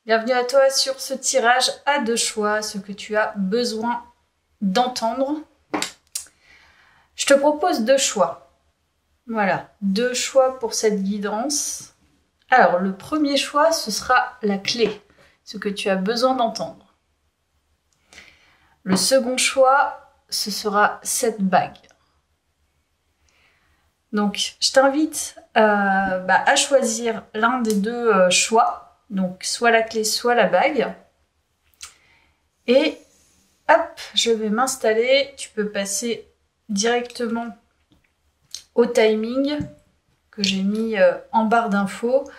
Bienvenue à toi sur ce tirage à deux choix, ce que tu as besoin d'entendre. Je te propose deux choix. Voilà, deux choix pour cette guidance. Alors, le premier choix, ce sera la clé, ce que tu as besoin d'entendre. Le second choix, ce sera cette bague. Donc, je t'invite à choisir l'un des deux choix. Donc, soit la clé, soit la bague. Et hop, je vais m'installer. Tu peux passer directement au timing que j'ai mis en barre d'infos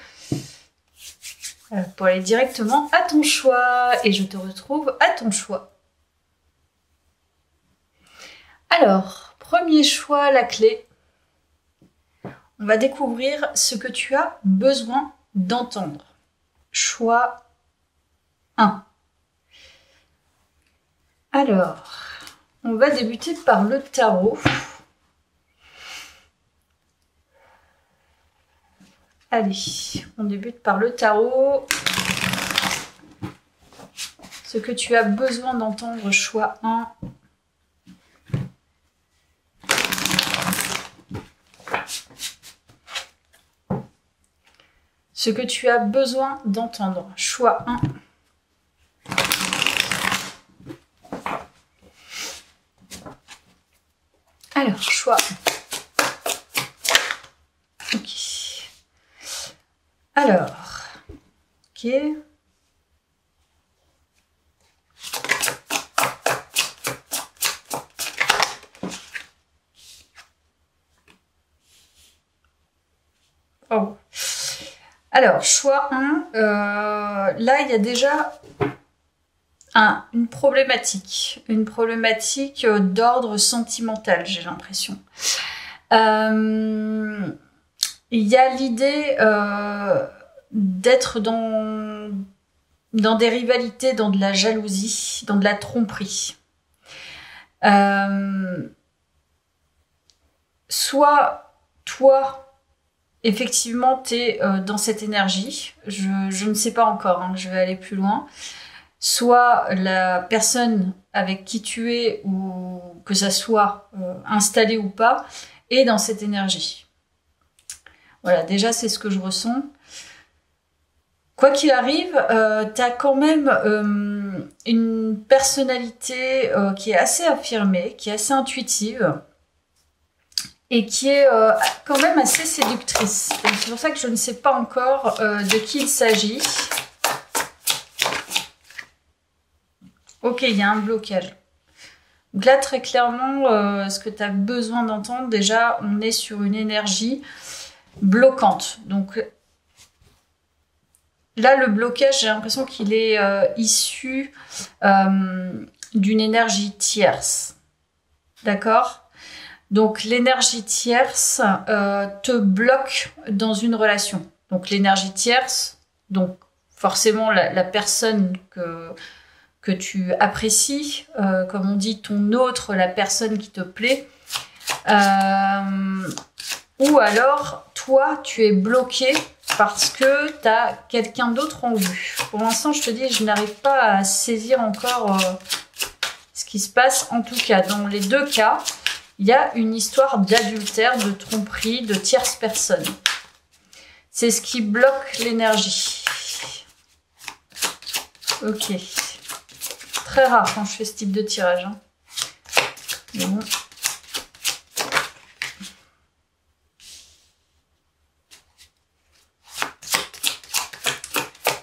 pour aller directement à ton choix. Et je te retrouve à ton choix. Alors, premier choix, la clé. On va découvrir ce que tu as besoin d'entendre. Choix 1. Alors, on va débuter par le tarot. Allez, on débute par le tarot. Ce que tu as besoin d'entendre, choix 1. Ce que tu as besoin d'entendre, choix 1. Alors, choix 1. Ok. Alors, ok. Oh. Alors, choix 1, là, il y a déjà une problématique d'ordre sentimental, j'ai l'impression. Il y a l'idée d'être dans des rivalités, dans de la jalousie, dans de la tromperie. Soit toi, effectivement, tu es dans cette énergie. Je ne sais pas encore, hein, je vais aller plus loin. Soit la personne avec qui tu es, ou que ça soit installé ou pas, est dans cette énergie. Voilà, déjà, c'est ce que je ressens. Quoi qu'il arrive, tu as quand même une personnalité qui est assez affirmée, qui est assez intuitive, et qui est quand même assez séductrice. C'est pour ça que je ne sais pas encore de qui il s'agit. Ok, il y a un blocage. Donc là, très clairement, ce que tu as besoin d'entendre, déjà, on est sur une énergie bloquante. Donc là, le blocage, j'ai l'impression qu'il est issu d'une énergie tierce. D'accord ? Donc, l'énergie tierce te bloque dans une relation. Donc, l'énergie tierce, donc forcément la personne que tu apprécies, comme on dit, ton autre, la personne qui te plaît. Ou alors, toi, tu es bloqué parce que tu as quelqu'un d'autre en vue. Pour l'instant, je te dis, je n'arrive pas à saisir encore ce qui se passe. En tout cas, dans les deux cas, il y a une histoire d'adultère, de tromperie, de tierce personne. C'est ce qui bloque l'énergie. Ok. Très rare quand je fais ce type de tirage. Hein. Mais bon.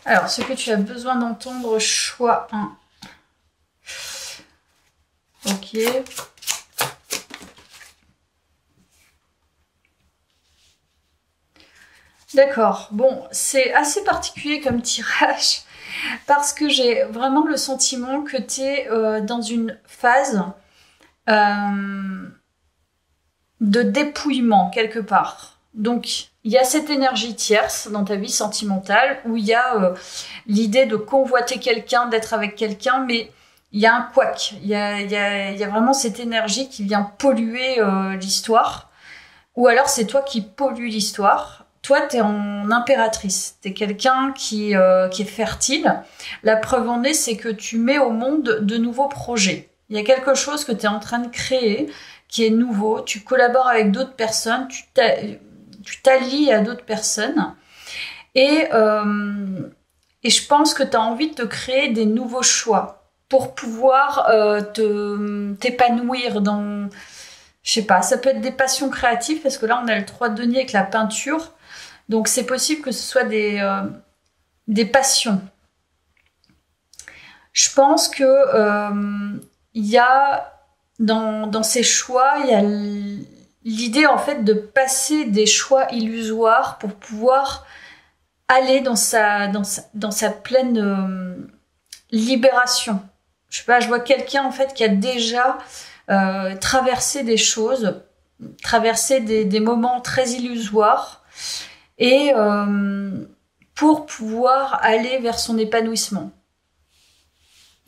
Alors, ce que tu as besoin d'entendre, choix 1. Ok. D'accord, bon, c'est assez particulier comme tirage parce que j'ai vraiment le sentiment que tu es dans une phase de dépouillement quelque part. Donc, il y a cette énergie tierce dans ta vie sentimentale où il y a l'idée de convoiter quelqu'un, d'être avec quelqu'un, mais il y a un couac. Il y a vraiment cette énergie qui vient polluer l'histoire. Ou alors, c'est toi qui pollues l'histoire. toi, tu es en impératrice. Tu es quelqu'un qui est fertile. La preuve en est, c'est que tu mets au monde de nouveaux projets. Il y a quelque chose que tu es en train de créer qui est nouveau. Tu collabores avec d'autres personnes, tu t'allies à d'autres personnes. Et je pense que tu as envie de te créer des nouveaux choix pour pouvoir t'épanouir dans... Je sais pas, ça peut être des passions créatives, parce que là, on a le 3 de denier avec la peinture. Donc, c'est possible que ce soit des passions. Je pense que il y a, dans ces choix, il y a l'idée, en fait, de passer des choix illusoires pour pouvoir aller dans sa pleine libération. Je sais pas, je vois quelqu'un, en fait, qui a déjà traversé des choses, traversé des moments très illusoires, et pour pouvoir aller vers son épanouissement.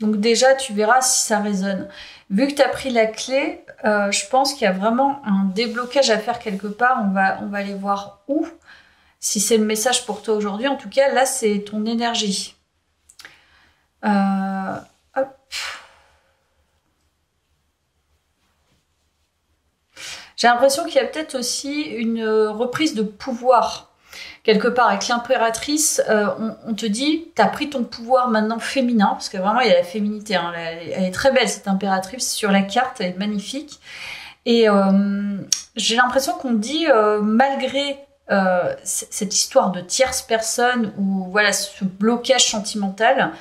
Donc déjà, tu verras si ça résonne. Vu que tu as pris la clé, je pense qu'il y a vraiment un déblocage à faire quelque part. On va aller voir où. Si c'est le message pour toi aujourd'hui, en tout cas, là, c'est ton énergie. Hop. J'ai l'impression qu'il y a peut-être aussi une reprise de pouvoir. Quelque part, avec l'impératrice, on te dit, t'as pris ton pouvoir maintenant féminin, parce que vraiment, il y a la féminité. Hein, elle est très belle, cette impératrice, sur la carte, elle est magnifique. Et j'ai l'impression qu'on dit, malgré cette histoire de tierce personne, ou voilà, ce blocage sentimental,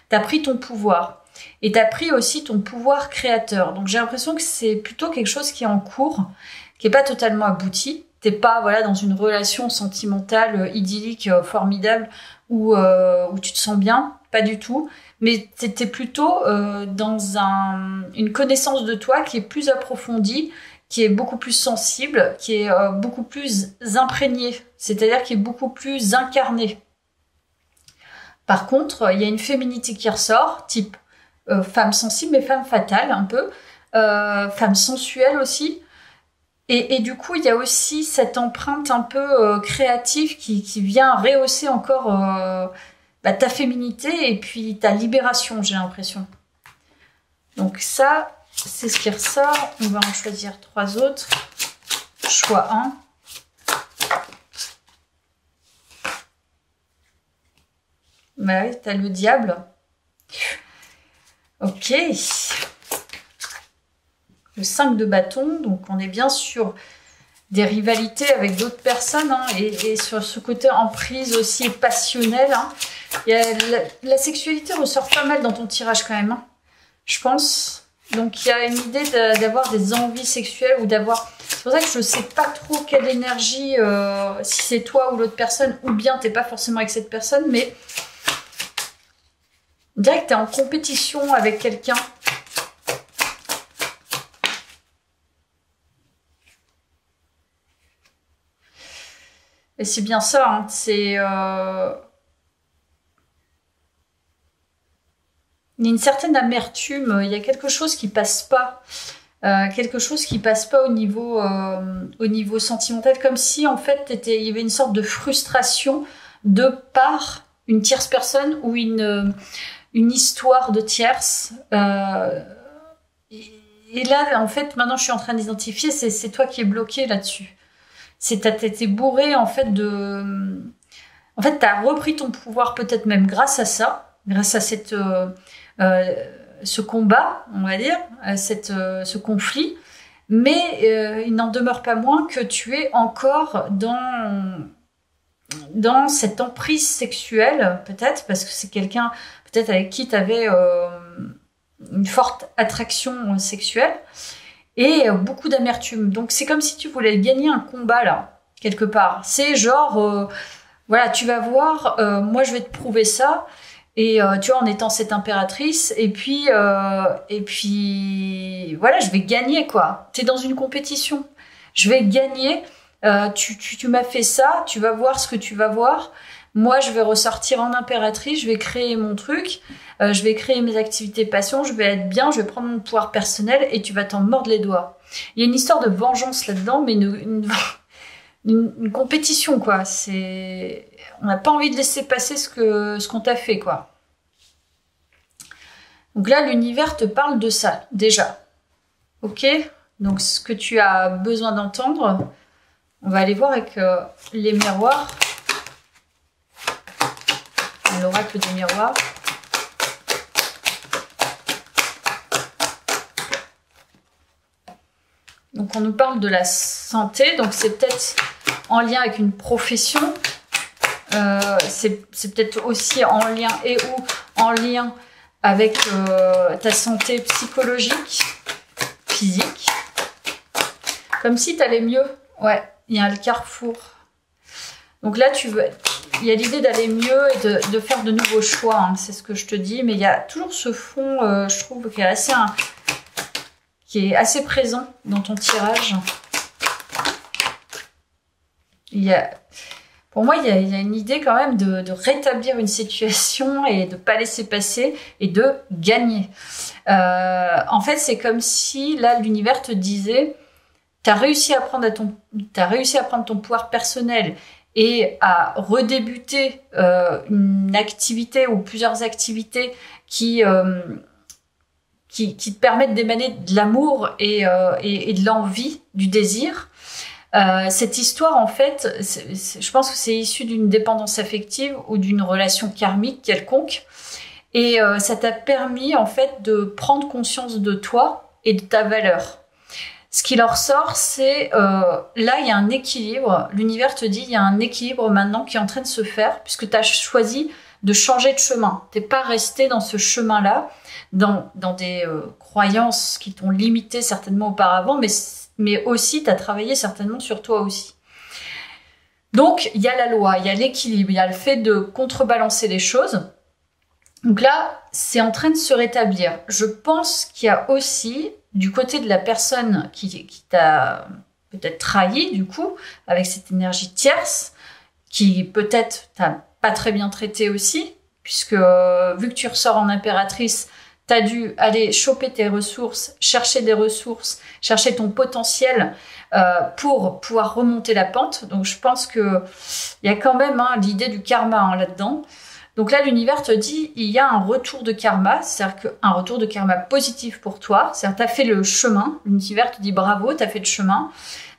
t'as pris ton pouvoir. Et t'as pris aussi ton pouvoir créateur. Donc j'ai l'impression que c'est plutôt quelque chose qui est en cours, qui est pas totalement abouti. T'es pas voilà dans une relation sentimentale idyllique formidable où tu te sens bien, pas du tout. Mais t'es plutôt dans une connaissance de toi qui est plus approfondie, qui est beaucoup plus sensible, qui est beaucoup plus imprégnée, c'est-à-dire qui est beaucoup plus incarnée. Par contre, il y a une féminité qui ressort, type femme sensible, mais femme fatale un peu, femme sensuelle aussi. Et du coup, il y a aussi cette empreinte un peu créative qui vient rehausser encore ta féminité et puis ta libération, j'ai l'impression. Donc ça, c'est ce qui ressort. On va en choisir 3 autres. Choix 1. Bah oui, t'as le diable. Ok. Le 5 de bâton, donc on est bien sur des rivalités avec d'autres personnes, hein, et sur ce côté emprise aussi passionnel. Hein. Il y a la sexualité ressort pas mal dans ton tirage quand même, hein, je pense. Donc il y a une idée d'avoir des envies sexuelles ou d'avoir... C'est pour ça que je sais pas trop quelle énergie, si c'est toi ou l'autre personne, ou bien t'es pas forcément avec cette personne, mais on dirait que t'es en compétition avec quelqu'un. Et c'est bien ça, hein, c'est... Il y a une certaine amertume, il y a quelque chose qui passe pas. Quelque chose qui passe pas au niveau sentimental, comme si en fait il y avait une sorte de frustration de par une tierce personne ou une histoire de tierce. Et là, en fait, maintenant je suis en train d'identifier, c'est toi qui es bloqué là-dessus. T'as été bourré en fait de... En fait, t'as repris ton pouvoir peut-être même grâce à ça, grâce à ce combat, on va dire, ce conflit, mais il n'en demeure pas moins que tu es encore dans cette emprise sexuelle, peut-être, parce que c'est quelqu'un peut-être avec qui tu avais une forte attraction sexuelle, et beaucoup d'amertume. Donc c'est comme si tu voulais gagner un combat là, quelque part. C'est genre, voilà, tu vas voir, moi je vais te prouver ça, et tu vois, en étant cette impératrice, et puis voilà, je vais gagner quoi. T'es dans une compétition, je vais gagner. Tu m'as fait ça, tu vas voir ce que tu vas voir. Moi, je vais ressortir en impératrice, je vais créer mon truc, je vais créer mes activités passion, je vais être bien, je vais prendre mon pouvoir personnel et tu vas t'en mordre les doigts. Il y a une histoire de vengeance là-dedans, mais une compétition, quoi. On n'a pas envie de laisser passer ce qu'on t'a fait, quoi. Donc là, l'univers te parle de ça, déjà. Ok? Donc, ce que tu as besoin d'entendre, on va aller voir avec les miroirs. L'oracle des miroirs. Donc, on nous parle de la santé. Donc, c'est peut-être en lien avec une profession. C'est peut-être aussi en lien ou en lien avec ta santé psychologique, physique. Comme si tu allais mieux. Ouais, il y a le carrefour. Donc là, il y a l'idée d'aller mieux et de faire de nouveaux choix. Hein, c'est ce que je te dis. Mais il y a toujours ce fond, je trouve, qui est assez présent dans ton tirage. Pour moi, il y a une idée quand même de rétablir une situation et de ne pas laisser passer et de gagner. En fait, c'est comme si, là, l'univers te disait, tu as réussi à prendre ton pouvoir personnel et à redébuter une activité ou plusieurs activités qui te permettent d'émaner de l'amour et de l'envie, du désir. Cette histoire, en fait, je pense que c'est issu d'une dépendance affective ou d'une relation karmique quelconque. Et ça t'a permis, en fait, de prendre conscience de toi et de ta valeur. Ce qui leur sort, c'est là, il y a un équilibre. L'univers te dit, il y a un équilibre maintenant qui est en train de se faire puisque tu as choisi de changer de chemin. Tu n'es pas resté dans ce chemin-là, dans des croyances qui t'ont limité certainement auparavant, mais aussi, tu as travaillé certainement sur toi aussi. Donc, il y a la loi, il y a l'équilibre, il y a le fait de contrebalancer les choses. Donc là, c'est en train de se rétablir. Je pense qu'il y a aussi, du côté de la personne qui t'a peut-être trahi, du coup, avec cette énergie tierce, qui peut-être t'a pas très bien traité aussi, puisque vu que tu ressors en impératrice, tu as dû aller choper tes ressources, chercher des ressources, chercher ton potentiel pour pouvoir remonter la pente. Donc, je pense qu'il y a quand même l'idée du karma là-dedans. Donc là, l'univers te dit, il y a un retour de karma, c'est-à-dire un retour de karma positif pour toi. C'est-à-dire que tu as fait le chemin. L'univers te dit bravo, tu as fait le chemin.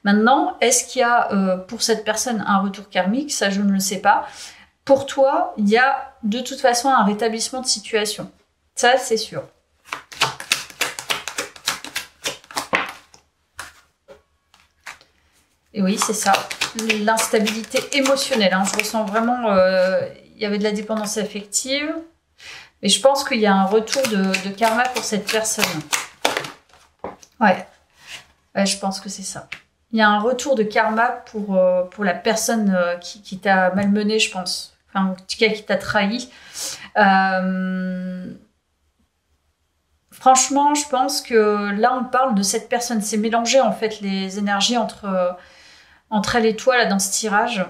Maintenant, est-ce qu'il y a pour cette personne un retour karmique? Ça, je ne le sais pas. Pour toi, il y a de toute façon un rétablissement de situation. Ça, c'est sûr. Et oui, c'est ça. L'instabilité émotionnelle. Je ressens vraiment... il y avait de la dépendance affective. Mais je pense qu'il y a un retour de karma pour cette personne. Ouais, je pense que c'est ça. Il y a un retour de karma pour la personne qui t'a malmené, je pense. Enfin, en tout cas, qui t'a trahi. Franchement, je pense que là, on parle de cette personne. C'est mélangé, en fait, les énergies entre elle et toi, là, dans ce tirage.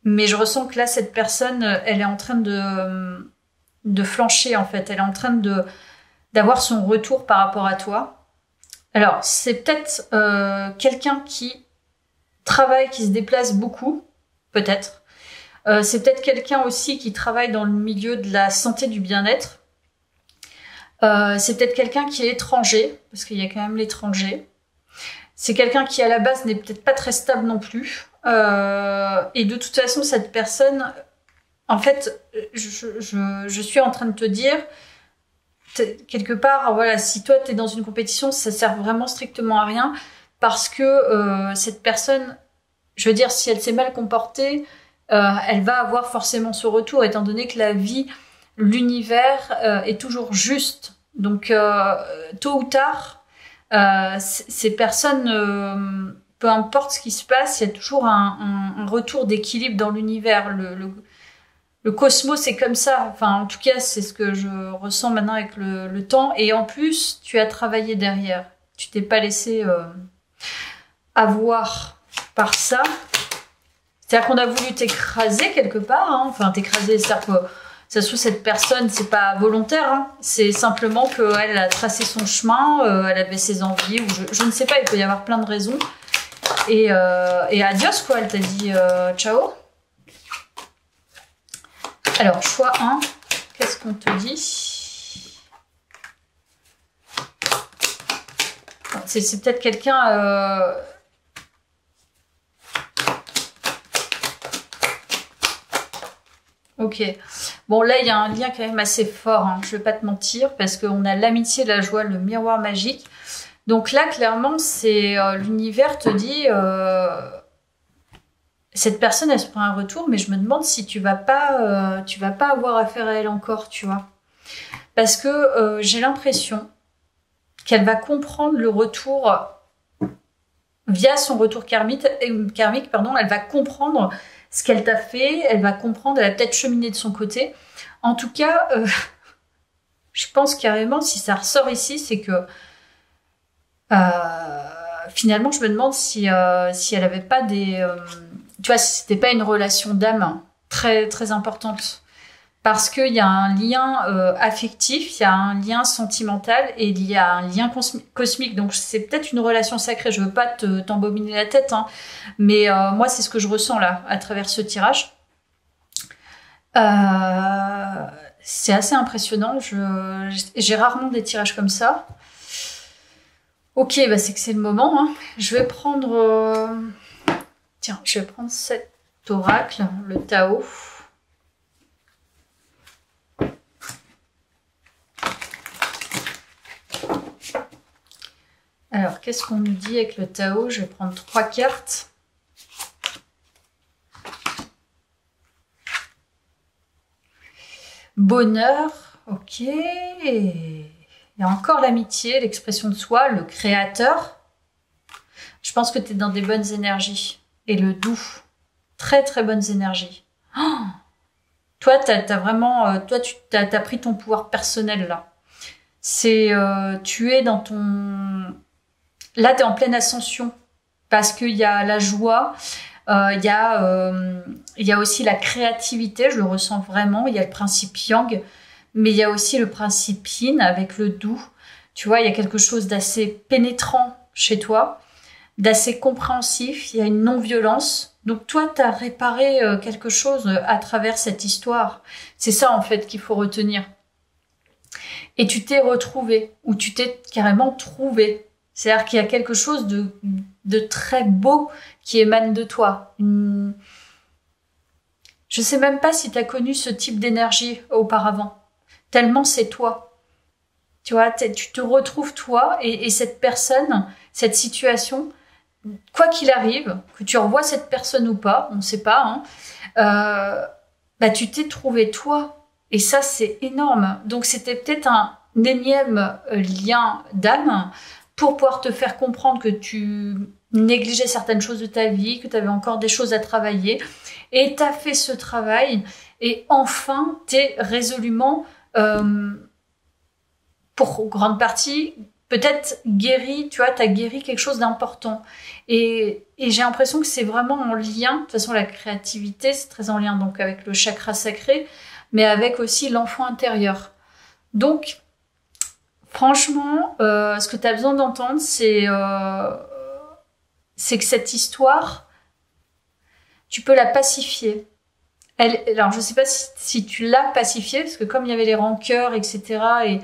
Mais je ressens que là, cette personne, elle est en train de flancher, en fait. Elle est en train d'avoir son retour par rapport à toi. Alors, c'est peut-être quelqu'un qui travaille, qui se déplace beaucoup, peut-être. C'est peut-être quelqu'un aussi qui travaille dans le milieu de la santé, du bien-être. C'est peut-être quelqu'un qui est étranger, parce qu'il y a quand même l'étranger. C'est quelqu'un qui, à la base, n'est peut-être pas très stable non plus. Et de toute façon, cette personne, en fait, je suis en train de te dire, quelque part, voilà, si toi, tu es dans une compétition, ça sert vraiment strictement à rien, parce que cette personne, je veux dire, si elle s'est mal comportée, elle va avoir forcément ce retour, étant donné que la vie, l'univers est toujours juste. Donc, tôt ou tard, ces personnes, peu importe ce qui se passe, il y a toujours un retour d'équilibre dans l'univers. Le cosmos, c'est comme ça. Enfin, en tout cas, c'est ce que je ressens maintenant avec le temps. Et en plus, tu as travaillé derrière. Tu t'es pas laissé avoir par ça. C'est-à-dire qu'on a voulu t'écraser quelque part. Enfin, t'écraser, c'est-à-dire que ça se trouve, cette personne, c'est pas volontaire. C'est simplement qu'elle a tracé son chemin, elle avait ses envies, ou je ne sais pas, il peut y avoir plein de raisons. et adios, quoi. Elle t'a dit ciao. Alors, choix 1, qu'est-ce qu'on te dit? C'est peut-être quelqu'un... Ok. Bon, là, il y a un lien quand même assez fort, hein. Je vais pas te mentir, parce qu'on a l'amitié, la joie, le miroir magique. Donc là, clairement, c'est l'univers te dit... cette personne, elle se prend un retour, mais je me demande si tu vas pas avoir affaire à elle encore, tu vois. Parce que j'ai l'impression qu'elle va comprendre le retour via son retour karmique, pardon, elle va comprendre ce qu'elle t'a fait, elle va comprendre, elle a peut-être cheminé de son côté. En tout cas, je pense carrément, si ça ressort ici, c'est que finalement, je me demande si elle avait pas des... tu vois, si c'était pas une relation d'âme très, très importante. Parce qu'il y a un lien affectif, il y a un lien sentimental et il y a un lien cosmique. Donc, c'est peut-être une relation sacrée. Je veux pas t'embobiner la tête, hein, mais moi, c'est ce que je ressens là, à travers ce tirage. C'est assez impressionnant. J'ai rarement des tirages comme ça. Ok, bah c'est que c'est le moment, hein. Je vais prendre... Tiens, je vais prendre cet oracle, le Tao. Alors, qu'est-ce qu'on nous dit avec le Tao? Je vais prendre 3 cartes. Bonheur, ok. Il y a encore l'amitié, l'expression de soi, le créateur. Je pense que tu es dans des bonnes énergies. Et le doux. Très, très bonnes énergies. Oh, toi, t'as vraiment... toi, t'as pris ton pouvoir personnel, là. C'est... tu es dans ton... Là, tu es en pleine ascension. Parce qu'il y a la joie, il y a aussi la créativité, je le ressens vraiment. Il y a le principe yang, mais il y a aussi le principe yin avec le doux. Tu vois, il y a quelque chose d'assez pénétrant chez toi, d'assez compréhensif. Il y a une non-violence. Donc toi, tu as réparé quelque chose à travers cette histoire. C'est ça, en fait, qu'il faut retenir. Et tu t'es retrouvé, ou tu t'es carrément trouvé. C'est-à-dire qu'il y a quelque chose de très beau qui émane de toi. Je sais même pas si tu as connu ce type d'énergie auparavant. Tellement c'est toi. Tu vois, tu te retrouves toi et cette personne, cette situation, quoi qu'il arrive, que tu revois cette personne ou pas, on ne sait pas, hein, bah tu t'es trouvé toi. Et ça, c'est énorme. Donc c'était peut-être un énième lien d'âme pour pouvoir te faire comprendre que tu négligeais certaines choses de ta vie, que tu avais encore des choses à travailler. Et tu as fait ce travail. Et enfin, tu es résolument, pour grande partie, peut-être guéri. Tu vois, tu as guéri quelque chose d'important. Et j'ai l'impression que c'est vraiment en lien. De toute façon, la créativité, c'est très en lien donc avec le chakra sacré, mais avec aussi l'enfant intérieur. Donc, franchement, ce que tu as besoin d'entendre, c'est que cette histoire, tu peux la pacifier. Alors, je ne sais pas si tu l'as pacifiée, parce que comme il y avait les rancœurs, etc., et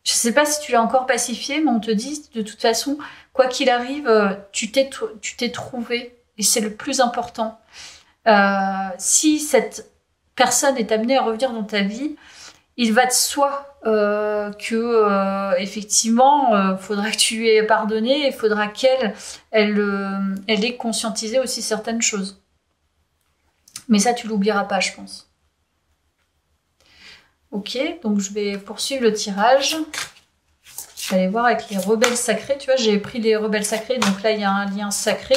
je ne sais pas si tu l'as encore pacifiée, mais on te dit, de toute façon, quoi qu'il arrive, tu t'es trouvé, et c'est le plus important. Si cette personne est amenée à revenir dans ta vie, il va de soi que effectivement, faudra que tu lui aies pardonné, il faudra qu'elle ait conscientisé aussi certaines choses. Mais ça, tu l'oublieras pas, je pense. Ok, donc je vais poursuivre le tirage. Je vais aller voir avec les rebelles sacrés. Tu vois, j'ai pris les rebelles sacrés, donc là, il y a un lien sacré.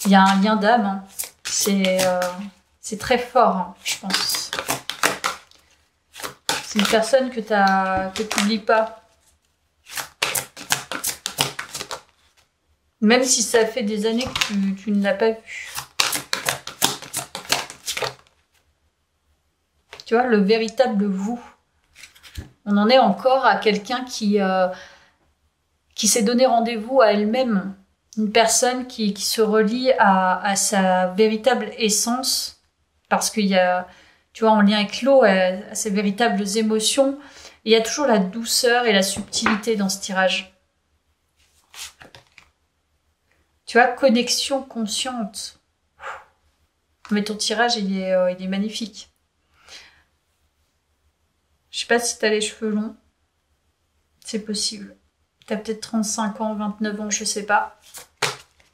Il y a un lien d'âme. Hein. C'est très fort, hein, je pense. C'est une personne que tu n'oublies pas. Même si ça fait des années que tu ne l'as pas vu. Tu vois, le véritable vous. On en est encore à quelqu'un qui s'est donné rendez-vous à elle-même. une personne qui se relie à sa véritable essence, parce qu'il y a, tu vois, en lien avec l'eau, à ses véritables émotions. Et il y a toujours la douceur et la subtilité dans ce tirage. Tu vois, connexion consciente. Mais ton tirage, il est magnifique. Je sais pas si tu as les cheveux longs. C'est possible. Tu as peut-être 35 ans, 29 ans, je sais pas.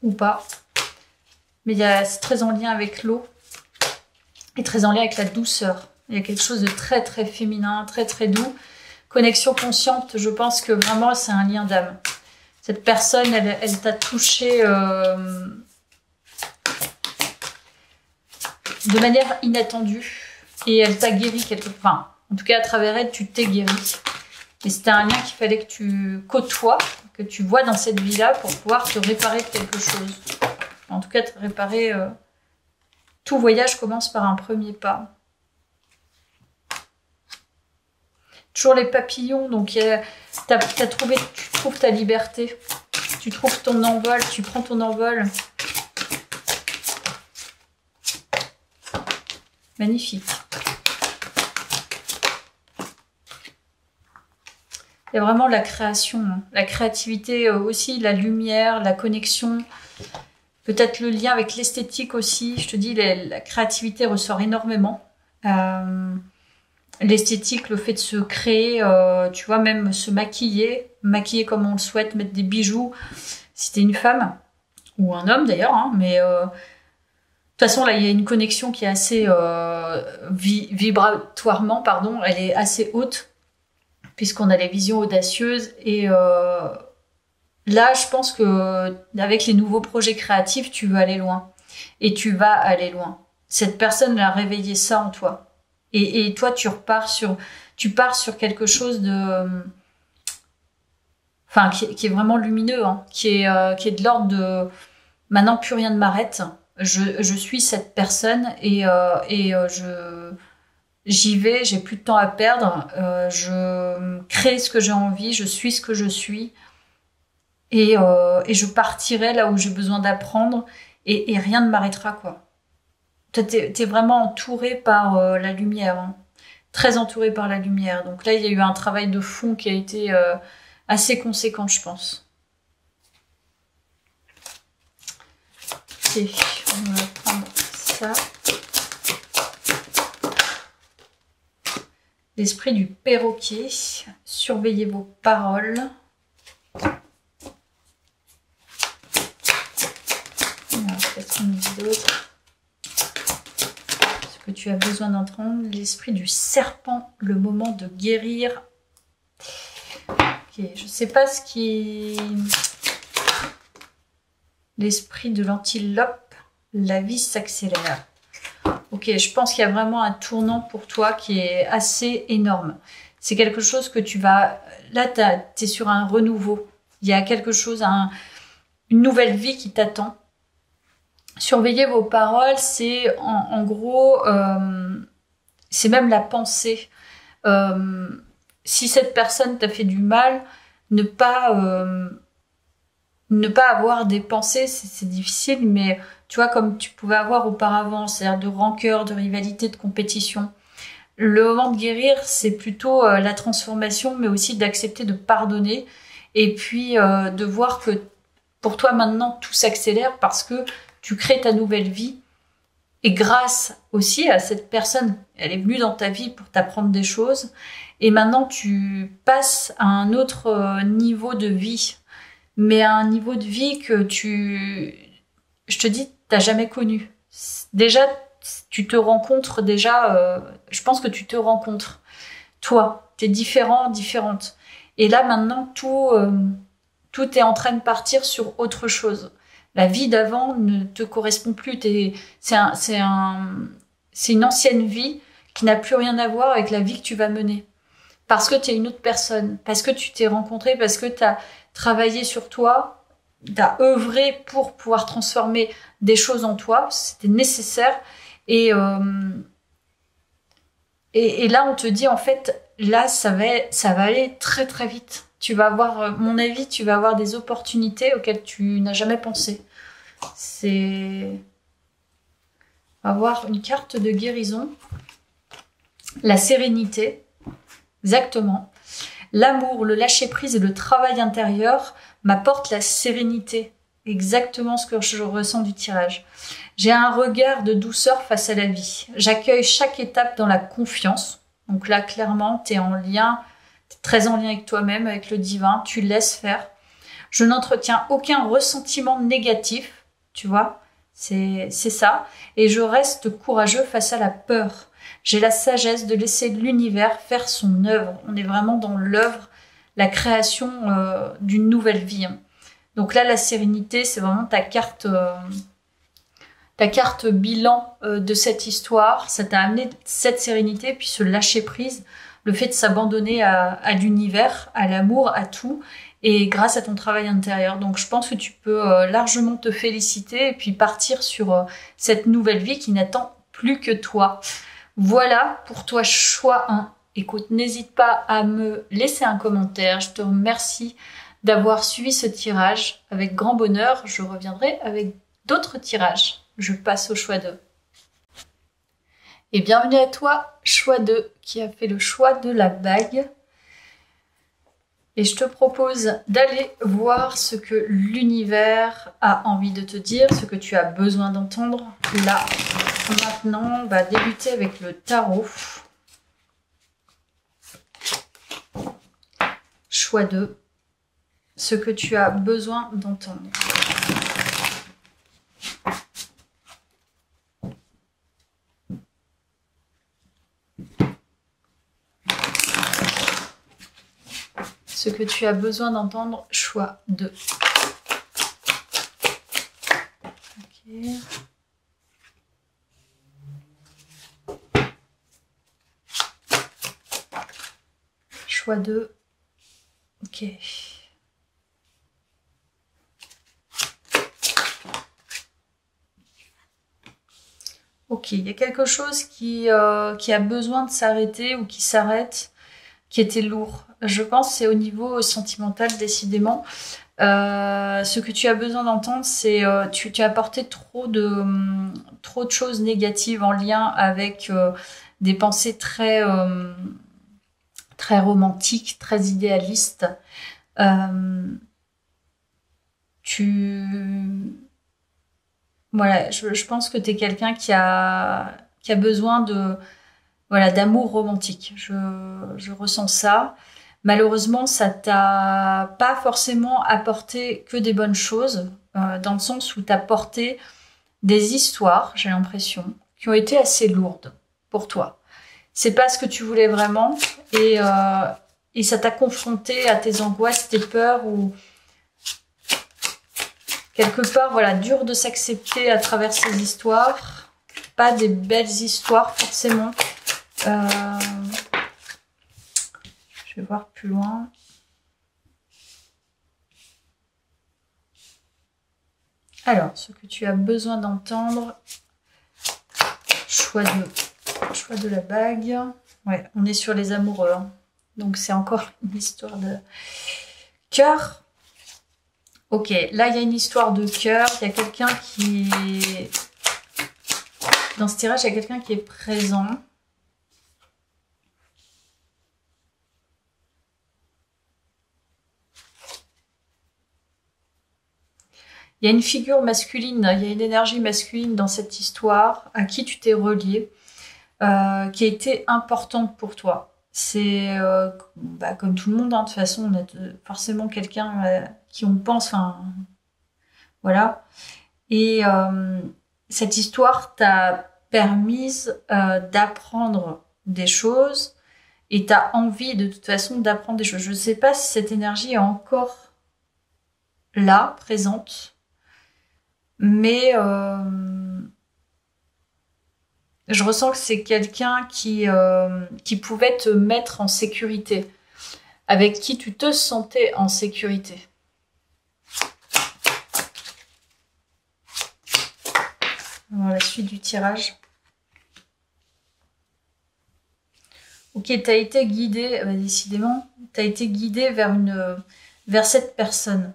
Ou pas. Mais c'est très en lien avec l'eau. Et très en lien avec la douceur. Il y a quelque chose de très très féminin, très très doux. Connexion consciente, je pense que vraiment c'est un lien d'âme. Cette personne, elle t'a touché de manière inattendue. Et elle t'a guéri quelque part. Enfin, en tout cas, à travers elle, tu t'es guéri. Et c'était un lien qu'il fallait que tu côtoies, que tu vois dans cette vie-là pour pouvoir te réparer de quelque chose. En tout cas, te réparer... Tout voyage commence par un premier pas. Toujours les papillons, donc tu trouves ta liberté. Tu trouves ton envol, tu prends ton envol. Magnifique. Il y a vraiment la création, hein. La créativité aussi, la lumière, la connexion, peut-être le lien avec l'esthétique aussi. Je te dis, la créativité ressort énormément. L'esthétique, le fait de se créer, tu vois, même se maquiller comme on le souhaite, mettre des bijoux, si t'es une femme, ou un homme d'ailleurs, hein, mais de toute façon là il y a une connexion qui est assez vibratoirement, pardon, elle est assez haute, puisqu'on a les visions audacieuses, et là je pense que avec les nouveaux projets créatifs, tu veux aller loin, et tu vas aller loin. Cette personne elle a réveillé ça en toi. Et toi, tu pars sur quelque chose de, enfin, qui est vraiment lumineux, hein, qui est de l'ordre de, maintenant plus rien ne m'arrête. Je suis cette personne et j'y vais. J'ai plus de temps à perdre. Je crée ce que j'ai envie. Je suis ce que je suis et je partirai là où j'ai besoin d'apprendre et rien ne m'arrêtera, quoi. T'es vraiment entouré par la lumière, hein. Très entouré par la lumière. Donc là, il y a eu un travail de fond qui a été assez conséquent, je pense. Ok, on va prendre ça. L'esprit du perroquet. Surveillez vos paroles. Alors, qu'est-ce qu'on dit d'autre ? Que tu as besoin d'entendre. L'esprit du serpent, le moment de guérir. Ok, je sais pas ce qui... L'esprit de l'antilope, la vie s'accélère. Ok, je pense qu'il y a vraiment un tournant pour toi qui est assez énorme. C'est quelque chose que tu vas... Là, t'es sur un renouveau. Il y a quelque chose, une nouvelle vie qui t'attend. Surveiller vos paroles, c'est en gros, c'est même la pensée. Si cette personne t'a fait du mal, ne pas avoir des pensées, c'est difficile, mais tu vois, comme tu pouvais avoir auparavant, c'est-à-dire de rancœur, de rivalité, de compétition. Le moment de guérir, c'est plutôt la transformation, mais aussi d'accepter de pardonner, et puis de voir que pour toi maintenant tout s'accélère parce que tu crées ta nouvelle vie, et grâce aussi à cette personne, elle est venue dans ta vie pour t'apprendre des choses, et maintenant tu passes à un autre niveau de vie, mais à un niveau de vie que je te dis, t'as jamais connu. Déjà, tu te rencontres, je pense que tu te rencontres. Toi, t'es différent, différente. Et là, maintenant, tout est en train de partir sur autre chose. La vie d'avant ne te correspond plus. C'est une ancienne vie qui n'a plus rien à voir avec la vie que tu vas mener. Parce que tu es une autre personne, parce que tu t'es rencontré, parce que tu as travaillé sur toi, tu as œuvré pour pouvoir transformer des choses en toi. C'était nécessaire. Et là, on te dit, en fait, là, ça va aller très très vite. Tu vas avoir, mon avis, tu vas avoir des opportunités auxquelles tu n'as jamais pensé. C'est avoir une carte de guérison, la sérénité, exactement. L'amour, le lâcher-prise et le travail intérieur m'apportent la sérénité. Exactement ce que je ressens du tirage. J'ai un regard de douceur face à la vie. J'accueille chaque étape dans la confiance. Donc là, clairement, tu es en lien, t'es très en lien avec toi-même, avec le divin. Tu laisses faire. Je n'entretiens aucun ressentiment négatif. Tu vois, c'est ça. Et je reste courageux face à la peur. J'ai la sagesse de laisser l'univers faire son œuvre. On est vraiment dans l'œuvre, la création d'une nouvelle vie. Donc là, la sérénité, c'est vraiment ta carte bilan de cette histoire. Ça t'a amené cette sérénité, puis ce lâcher prise, le fait de s'abandonner à l'univers, à l'amour, à tout, et grâce à ton travail intérieur. Donc je pense que tu peux largement te féliciter et puis partir sur cette nouvelle vie qui n'attend plus que toi. Voilà pour toi, choix 1. Écoute, n'hésite pas à me laisser un commentaire. Je te remercie d'avoir suivi ce tirage. Avec grand bonheur, je reviendrai avec d'autres tirages. Je passe au choix 2. Et bienvenue à toi, choix 2, qui a fait le choix de la bague. Et je te propose d'aller voir ce que l'univers a envie de te dire, ce que tu as besoin d'entendre. Là, maintenant, on va débuter avec le tarot. Choix 2. Ce que tu as besoin d'entendre. Ce que tu as besoin d'entendre, choix 2. Ok. Choix 2. Ok. Ok, il y a quelque chose qui a besoin de s'arrêter ou qui s'arrête, qui était lourd. Je pense que c'est au niveau sentimental, décidément. Ce que tu as besoin d'entendre, c'est tu as apporté trop de choses négatives en lien avec des pensées très romantiques, très idéalistes. Voilà, je pense que tu es quelqu'un qui a besoin d'amour romantique. Je ressens ça. Malheureusement, ça t'a pas forcément apporté que des bonnes choses, dans le sens où t'as porté des histoires, j'ai l'impression, qui ont été assez lourdes pour toi. C'est pas ce que tu voulais vraiment, et ça t'a confronté à tes angoisses, tes peurs, ou quelque part, voilà, dur de s'accepter à travers ces histoires. Pas des belles histoires, forcément. Je vais voir plus loin. Alors, ce que tu as besoin d'entendre. Choix de la bague. Ouais, on est sur les amoureux. Hein. Donc, c'est encore une histoire de cœur. Ok, là, il y a une histoire de cœur. Il y a quelqu'un qui... Dans ce tirage, il y a quelqu'un qui est présent. Il y a une figure masculine, il y a une énergie masculine dans cette histoire à qui tu t'es relié, qui a été importante pour toi. C'est comme tout le monde, hein, de toute façon, on a forcément quelqu'un qui on pense, enfin, voilà. Et cette histoire t'a permise d'apprendre des choses et t'as envie de toute façon d'apprendre des choses. Je ne sais pas si cette énergie est encore là, présente. Mais je ressens que c'est quelqu'un qui pouvait te mettre en sécurité, avec qui tu te sentais en sécurité. Alors, la suite du tirage. Ok, tu as été guidé, décidément, tu as été guidé vers cette personne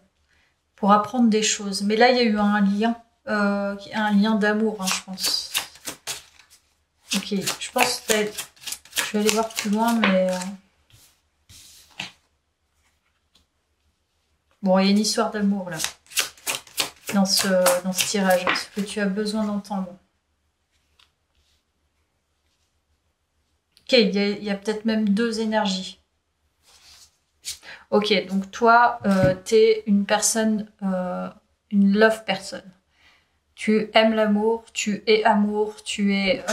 pour apprendre des choses. Mais là, il y a eu un lien d'amour, hein, je pense. Ok, je pense que je vais aller voir plus loin, mais... Bon, il y a une histoire d'amour, là, dans ce tirage, ce que tu as besoin d'entendre. Ok, il y a peut-être même deux énergies. Ok, donc toi, t'es une personne, une love person. Tu aimes l'amour, tu es amour, tu es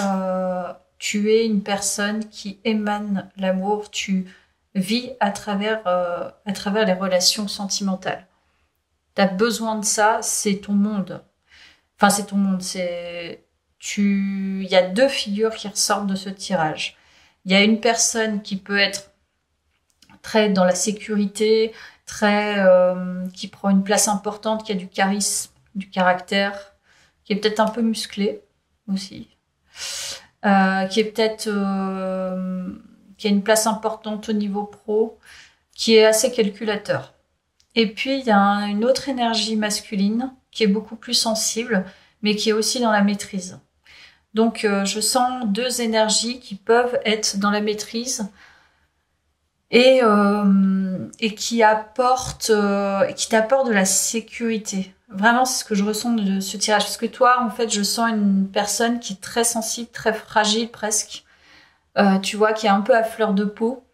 une personne qui émane l'amour, tu vis à travers les relations sentimentales. Tu as besoin de ça, c'est ton monde. Enfin, c'est ton monde, il y a deux figures qui ressortent de ce tirage. Il y a une personne qui peut être très dans la sécurité, qui prend une place importante, qui a du charisme, du caractère, qui est peut-être un peu musclé aussi, qui est peut-être qui a une place importante au niveau pro, qui est assez calculateur. Et puis il y a une autre énergie masculine qui est beaucoup plus sensible, mais qui est aussi dans la maîtrise. Donc je sens deux énergies qui peuvent être dans la maîtrise et qui t'apportent de la sécurité. Vraiment, c'est ce que je ressens de ce tirage. Parce que toi, en fait, je sens une personne qui est très sensible, très fragile presque. Tu vois, qui est un peu à fleur de peau,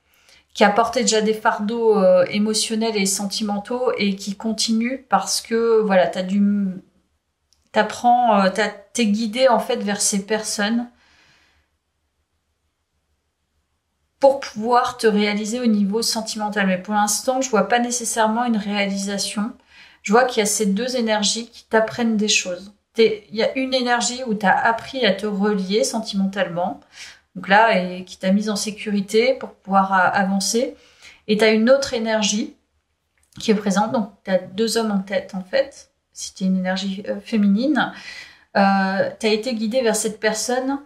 qui a porté déjà des fardeaux émotionnels et sentimentaux et qui continue parce que, voilà, t'es guidé en fait vers ces personnes pour pouvoir te réaliser au niveau sentimental. Mais pour l'instant, je vois pas nécessairement une réalisation. Je vois qu'il y a ces deux énergies qui t'apprennent des choses. Il y a une énergie où tu as appris à te relier sentimentalement, donc là, et qui t'a mise en sécurité pour pouvoir avancer. Et tu as une autre énergie qui est présente, donc tu as deux hommes en tête en fait, si tu es une énergie féminine. Tu as été guidé vers cette personne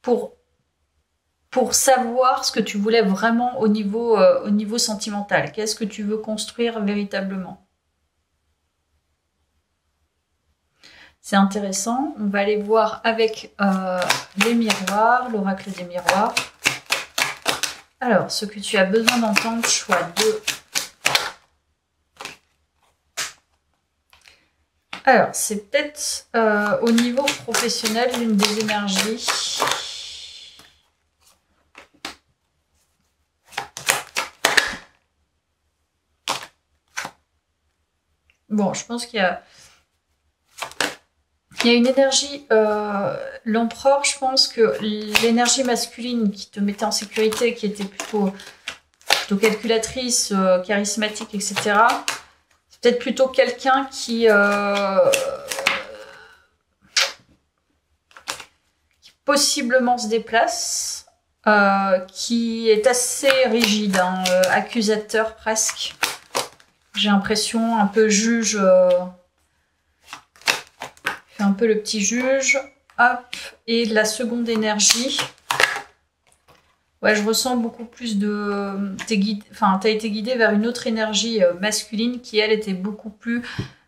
pour savoir ce que tu voulais vraiment au niveau sentimental. Qu'est-ce que tu veux construire véritablement? C'est intéressant. On va aller voir avec les miroirs, l'oracle des miroirs. Alors, ce que tu as besoin d'entendre, choix 2. Alors, c'est peut-être au niveau professionnel l'une des énergies. Bon, je pense qu'il y a une énergie, l'empereur, je pense que l'énergie masculine qui te mettait en sécurité, qui était plutôt calculatrice, charismatique, etc., c'est peut-être plutôt quelqu'un qui possiblement se déplace, qui est assez rigide, hein, accusateur presque. J'ai l'impression un peu juge, fait un peu le petit juge. Hop, et la seconde énergie. Ouais, je ressens beaucoup plus de... t'as été guidé vers une autre énergie masculine qui, elle, était beaucoup plus...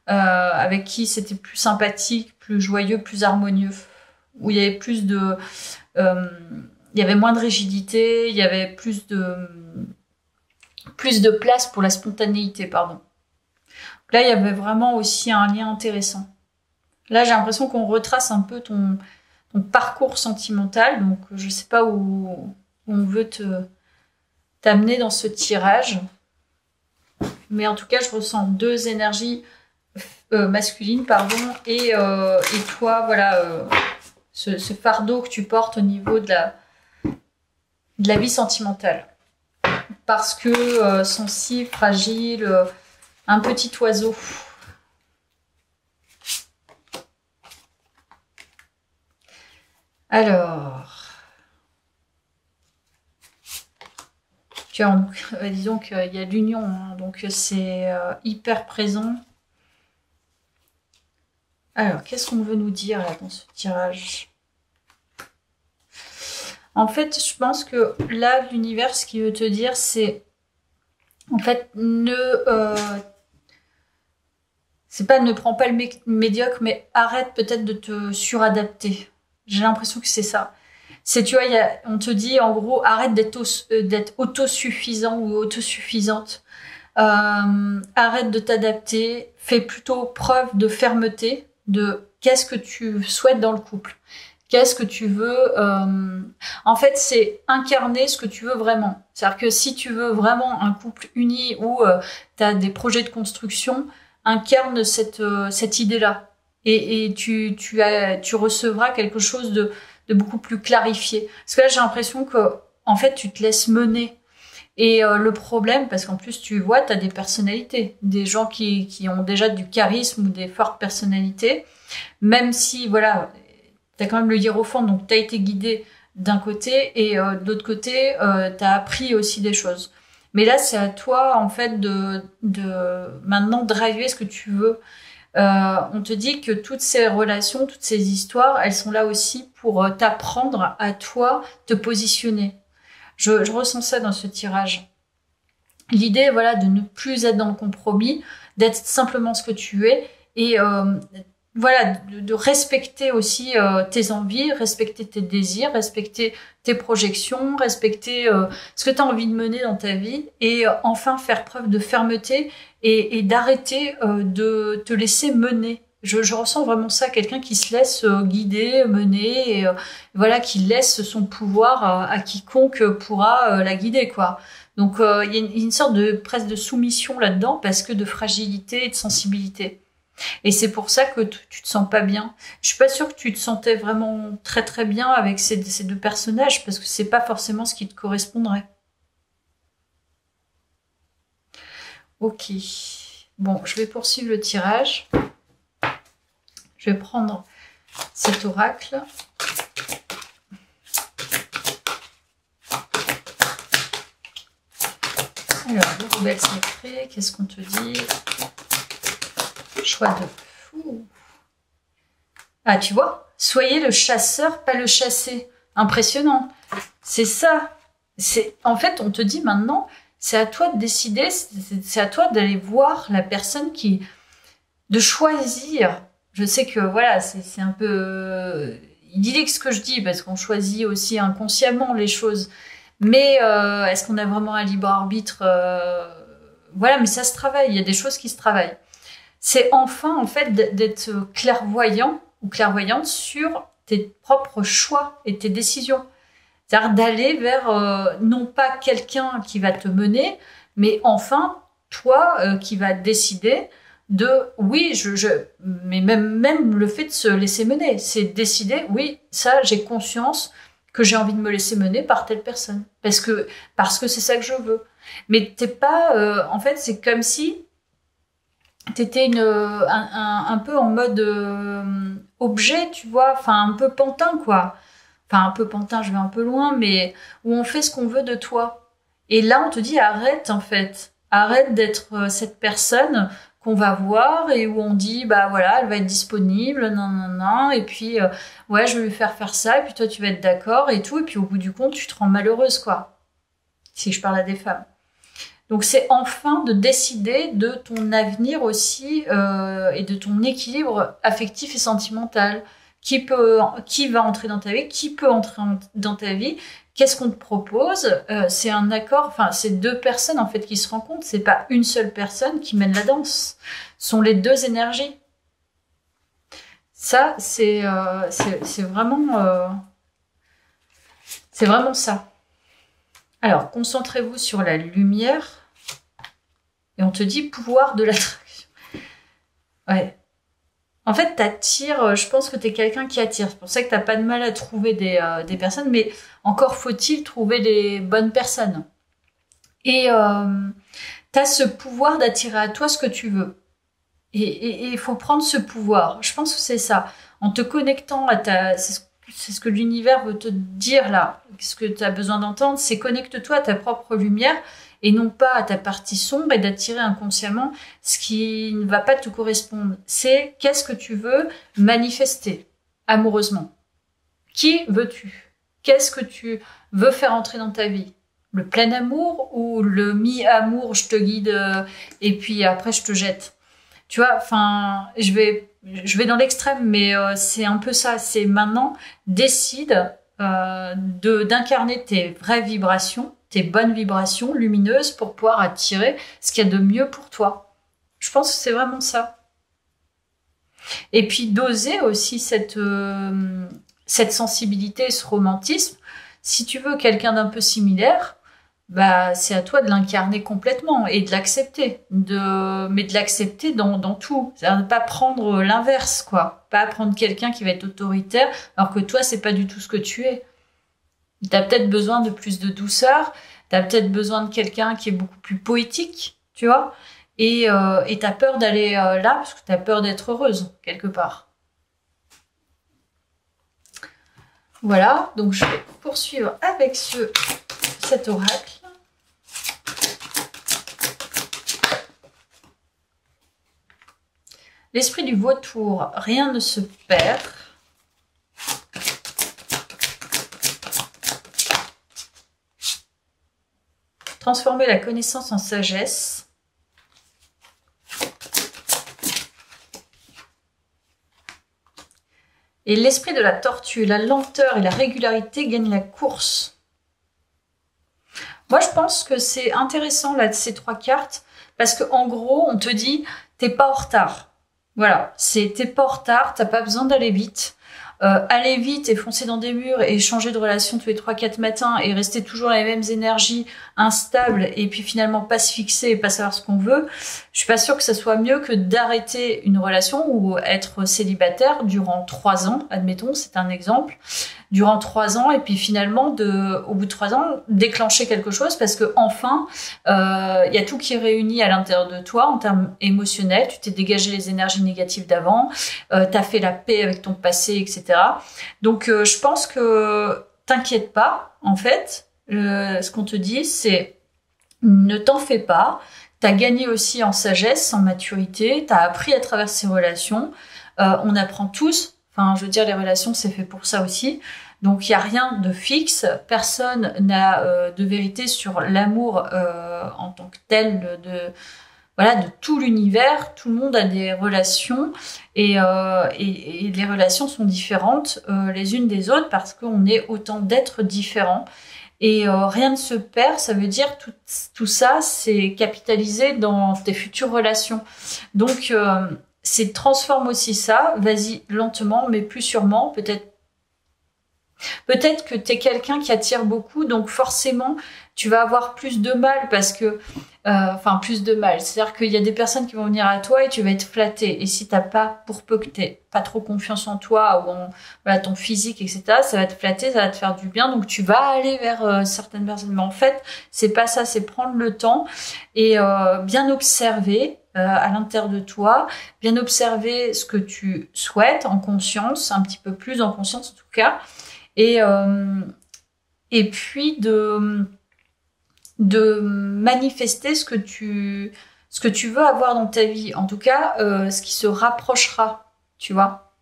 avec qui c'était plus sympathique, plus joyeux, plus harmonieux. Où il y avait plus de... il y avait moins de rigidité, il y avait plus de place pour la spontanéité, pardon. Donc là, il y avait vraiment aussi un lien intéressant. Là, j'ai l'impression qu'on retrace un peu ton parcours sentimental. Donc, je sais pas où on veut t'amener dans ce tirage. Mais en tout cas, je ressens deux énergies masculines, pardon. Et toi, voilà, ce fardeau que tu portes au niveau de la vie sentimentale. Parce que sensible, fragile, un petit oiseau. Alors, disons qu'il y a l'union, hein, donc c'est hyper présent. Alors, qu'est-ce qu'on veut nous dire là, dans ce tirage? En fait, je pense que là, l'univers, ce qu'il veut te dire, c'est en fait c'est pas ne prends pas le médiocre, mais arrête peut-être de te suradapter. J'ai l'impression que c'est ça. C'est, tu vois, on te dit en gros, arrête d'être autosuffisant ou autosuffisante. Arrête de t'adapter. Fais plutôt preuve de fermeté, de qu'est-ce que tu souhaites dans le couple. Qu'est-ce que tu veux En fait, c'est incarner ce que tu veux vraiment. C'est-à-dire que si tu veux vraiment un couple uni où tu as des projets de construction, incarne cette idée-là. Et tu recevras quelque chose de beaucoup plus clarifié. Parce que là, j'ai l'impression que, en fait, tu te laisses mener. Et le problème, parce qu'en plus, tu vois, tu as des personnalités, des gens qui ont déjà du charisme ou des fortes personnalités, même si, voilà, tu as quand même le hiérophant, donc tu as été guidé d'un côté, et de l'autre côté, tu as appris aussi des choses. Mais là, c'est à toi, en fait, de maintenant driver ce que tu veux. On te dit que toutes ces relations, toutes ces histoires, elles sont là aussi pour t'apprendre à toi te positionner. Je ressens ça dans ce tirage. L'idée, voilà, de ne plus être dans le compromis, d'être simplement ce que tu es et voilà, de respecter aussi tes envies, respecter tes désirs, respecter tes projections, respecter ce que tu as envie de mener dans ta vie et enfin faire preuve de fermeté et d'arrêter de te laisser mener. Je ressens vraiment ça, quelqu'un qui se laisse guider, mener, et voilà, qui laisse son pouvoir à quiconque pourra la guider, quoi. Donc il y a une sorte de presque de soumission là-dedans parce que de fragilité et de sensibilité. Et c'est pour ça que tu te sens pas bien. Je suis pas sûre que tu te sentais vraiment très très bien avec ces deux personnages parce que c'est pas forcément ce qui te correspondrait. Ok. Bon, je vais poursuivre le tirage. Je vais prendre cet oracle. Alors, le rebelle sacré, qu'est-ce qu'on te dit? Choix de fou. Ah, tu vois, soyez le chasseur, pas le chassé. Impressionnant. C'est ça. En fait, on te dit maintenant, c'est à toi de décider, c'est à toi d'aller voir la personne de choisir. Je sais que voilà, c'est un peu idyllique ce que je dis parce qu'on choisit aussi inconsciemment les choses. Mais est-ce qu'on a vraiment un libre arbitre Voilà, mais ça se travaille. Il y a des choses qui se travaillent. C'est enfin, en fait, d'être clairvoyant ou clairvoyante sur tes propres choix et tes décisions. C'est-à-dire d'aller vers, non pas quelqu'un qui va te mener, mais enfin, toi qui va décider oui, mais même le fait de se laisser mener, c'est décider, oui, ça, j'ai conscience que j'ai envie de me laisser mener par telle personne. Parce que c'est ça que je veux. Mais t'es pas, en fait, c'est comme si t'étais un peu en mode objet, tu vois, enfin un peu pantin, quoi. Enfin un peu pantin, je vais un peu loin, mais où on fait ce qu'on veut de toi. Et là, on te dit arrête, en fait. Arrête d'être cette personne qu'on va voir et où on dit, bah voilà, elle va être disponible, non, non, non, et puis, ouais, je vais lui faire ça, et puis toi, tu vas être d'accord et tout, et puis au bout du compte, tu te rends malheureuse, quoi. Si je parle à des femmes. Donc c'est enfin de décider de ton avenir aussi et de ton équilibre affectif et sentimental. Qui va entrer dans ta vie, qui peut entrer dans ta vie, qu'est-ce qu'on te propose, c'est un accord, enfin c'est deux personnes en fait qui se rencontrent, c'est pas une seule personne qui mène la danse, ce sont les deux énergies. Ça c'est vraiment ça. Alors, concentrez-vous sur la lumière. Et on te dit pouvoir de l'attraction. Ouais. En fait, t'attires, je pense que t'es quelqu'un qui attire. C'est pour ça que t'as pas de mal à trouver des personnes, mais encore faut-il trouver les bonnes personnes. Et t'as ce pouvoir d'attirer à toi ce que tu veux. Et il faut prendre ce pouvoir. Je pense que c'est ça. En te connectant c'est ce que l'univers veut te dire là. Ce que tu as besoin d'entendre, c'est connecte-toi à ta propre lumière et non pas à ta partie sombre et d'attirer inconsciemment ce qui ne va pas te correspondre. C'est qu'est-ce que tu veux manifester amoureusement. Qui veux-tu? Qu'est-ce que tu veux faire entrer dans ta vie? Le plein amour ou le mi-amour, je te guide et puis après je te jette? Tu vois, enfin, je vais dans l'extrême, mais c'est un peu ça. C'est maintenant, décide d'incarner tes vraies vibrations, tes bonnes vibrations lumineuses pour pouvoir attirer ce qu'il y a de mieux pour toi. Je pense que c'est vraiment ça. Et puis d'oser aussi cette sensibilité, ce romantisme. Si tu veux quelqu'un d'un peu similaire, bah c'est à toi de l'incarner complètement et de l'accepter, mais de l'accepter dans tout. C'est-à-dire de pas prendre l'inverse, quoi. Pas prendre quelqu'un qui va être autoritaire, alors que toi c'est pas du tout ce que tu es. T'as peut-être besoin de plus de douceur, t'as peut-être besoin de quelqu'un qui est beaucoup plus poétique, tu vois. Et t'as peur d'aller là parce que t'as peur d'être heureuse quelque part. Voilà, donc je vais poursuivre avec cet oracle. L'esprit du vautour, rien ne se perd. Transformer la connaissance en sagesse. Et l'esprit de la tortue, la lenteur et la régularité gagnent la course. Moi, je pense que c'est intéressant, là, ces 3 cartes, parce qu'en gros, on te dit, t'es pas en retard. Voilà, t'es pas en retard, t'as pas besoin d'aller vite. Aller vite et foncer dans des murs et changer de relation tous les 3-4 matins et rester toujours les mêmes énergies instables et puis finalement pas se fixer et pas savoir ce qu'on veut, je suis pas sûre que ça soit mieux que d'arrêter une relation ou être célibataire durant 3 ans, admettons, c'est un exemple, durant 3 ans et puis finalement au bout de 3 ans déclencher quelque chose parce que enfin il y a tout qui est réuni à l'intérieur de toi en termes émotionnels, tu t'es dégagé les énergies négatives d'avant, t'as fait la paix avec ton passé, etc. Donc je pense que t'inquiète pas, en fait, ce qu'on te dit c'est ne t'en fais pas, t'as gagné aussi en sagesse, en maturité, t'as appris à travers ces relations, on apprend tous. Enfin, je veux dire, les relations, c'est fait pour ça aussi. Donc, il n'y a rien de fixe. Personne n'a de vérité sur l'amour en tant que tel de tout l'univers. Tout le monde a des relations et les relations sont différentes les unes des autres parce qu'on est autant d'êtres différents. Et rien ne se perd, ça veut dire tout ça, c'est capitalisé dans tes futures relations. Donc, c'est transforme aussi ça, vas-y lentement, mais plus sûrement, peut-être que tu es quelqu'un qui attire beaucoup, donc forcément, tu vas avoir plus de mal parce que, plus de mal, c'est-à-dire qu'il y a des personnes qui vont venir à toi et tu vas être flatté. Et si t'as pas, pour peu que t'aies pas trop confiance en toi ou en ton physique, etc., ça va te flatter, ça va te faire du bien, donc tu vas aller vers certaines personnes. Mais en fait, c'est pas ça, c'est prendre le temps et bien observer à l'intérieur de toi, bien observer ce que tu souhaites en conscience, un petit peu plus en conscience en tout cas, et puis de manifester ce que tu veux avoir dans ta vie, en tout cas ce qui se rapprochera, tu vois.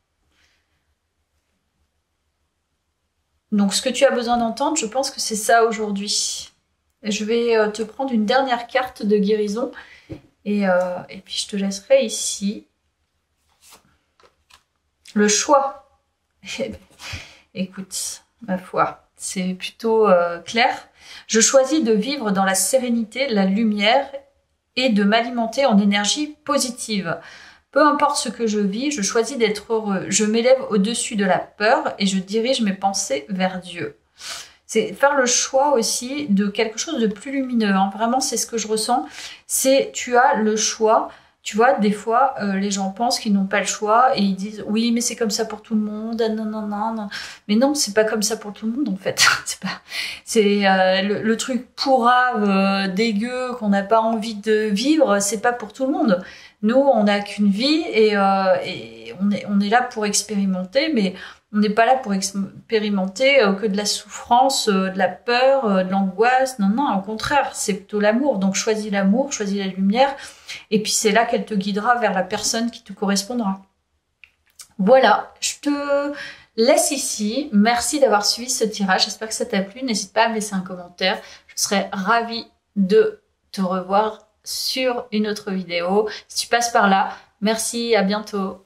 Donc ce que tu as besoin d'entendre, je pense que c'est ça aujourd'hui. Je vais te prendre une dernière carte de guérison et puis je te laisserai ici. Le choix. Écoute, ma foi, c'est plutôt clair. Je choisis de vivre dans la sérénité, la lumière et de m'alimenter en énergie positive. Peu importe ce que je vis, je choisis d'être heureux. Je m'élève au-dessus de la peur et je dirige mes pensées vers Dieu. C'est faire le choix aussi de quelque chose de plus lumineux. Hein. Vraiment, c'est ce que je ressens. C'est tu as le choix. Tu vois, des fois, les gens pensent qu'ils n'ont pas le choix et ils disent « Oui, mais c'est comme ça pour tout le monde. Ah, non, non, non, non. » Mais non, c'est pas comme ça pour tout le monde, en fait. C'est le truc pourrave, dégueu, qu'on n'a pas envie de vivre, c'est pas pour tout le monde. Nous, on n'a qu'une vie et on est là pour expérimenter, mais on n'est pas là pour expérimenter que de la souffrance, de la peur, de l'angoisse. Non, non, au contraire, c'est plutôt l'amour. Donc, choisis l'amour, choisis la lumière. Et puis, c'est là qu'elle te guidera vers la personne qui te correspondra. Voilà, je te laisse ici. Merci d'avoir suivi ce tirage. J'espère que ça t'a plu. N'hésite pas à me laisser un commentaire. Je serais ravie de te revoir sur une autre vidéo. Si tu passes par là, merci, à bientôt.